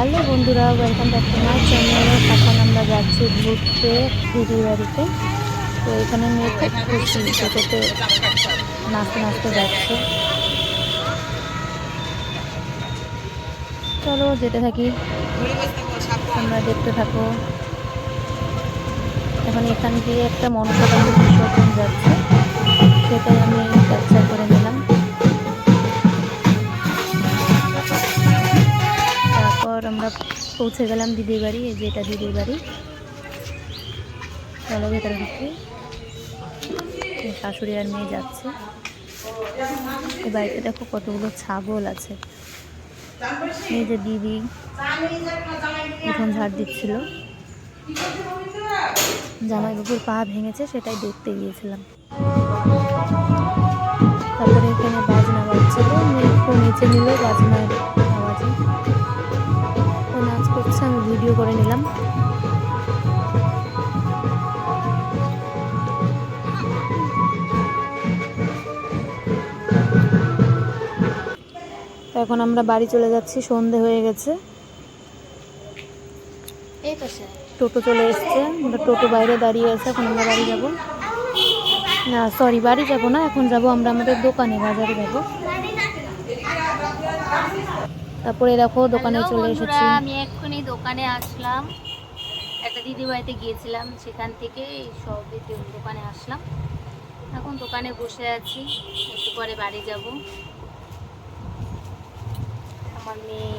Hello বন্ধুরা, welcome back to my channel. এখন আমরা যাচ্ছি ঘুরতে দিদির বাড়িতে। তো এখানে মেয়ে খুব খুশি, ছোটোতে নাচতে নাচতে যাচ্ছে। চলো যেতে থাকি, তোমরা দেখতে থাকো। এখন এখান দিয়ে একটা মনসাতন্ত্র বিসর্জন যাচ্ছে, সেটাই আমি ক্যাপচার করে নিলাম। তারপর আমরা পৌঁছে গেলাম দিদির বাড়ি। এই যে এটা দিদির বাড়ি, চলো ভেতরে ঢুকি। শাশুড়ি আর মেয়ে যাচ্ছে। এই বাড়িতে দেখো কতগুলো ছাগল আছে। এই যে দিদি উঠোন ঝাড় দিচ্ছিল, জামাইবাবুর পা ভেঙেছে, সেটাই দেখতে গিয়েছিলাম। তারপরে এখানে বাজনা বাজছিল, মেয়ে একটু নিচে নিল বাজনার আওয়াজে। ও নাচ করছে, আমি ভিডিও করে নিলাম। তো এখন আমরা বাড়ি চলে যাচ্ছি, সন্ধে হয়ে গেছে। টোটো চলে এসছে, আমরা টোটো বাইরে দাঁড়িয়ে আছে। এখন আমরা বাড়ি যাব না, সরি বাড়ি যাব না, এখন যাব আমরা আমাদের দোকানে, বাজারে যাব। তারপরে দেখো দোকানে চলে এসেছি। আমি এক্ষুনি দোকানে আসলাম, একটা দিদি বাড়িতে গিয়েছিলাম, সেখান থেকে সব দোকানে আসলাম। এখন দোকানে বসে আছি, একটু পরে বাড়ি যাব। আমার মেয়ে,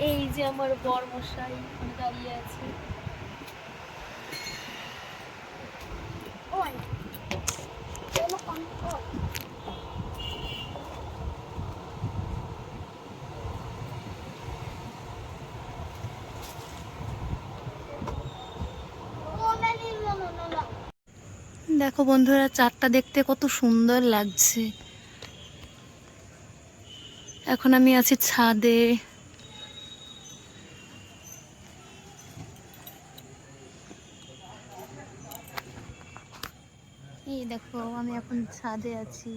এই যে আমার বর মশাই দাঁড়িয়ে আছে। দেখো বন্ধুরা, চাঁদটা দেখতে কত সুন্দর লাগছে। এখন আমি আছি ছাদে। এই দেখো আমি এখন ছাদে আছি।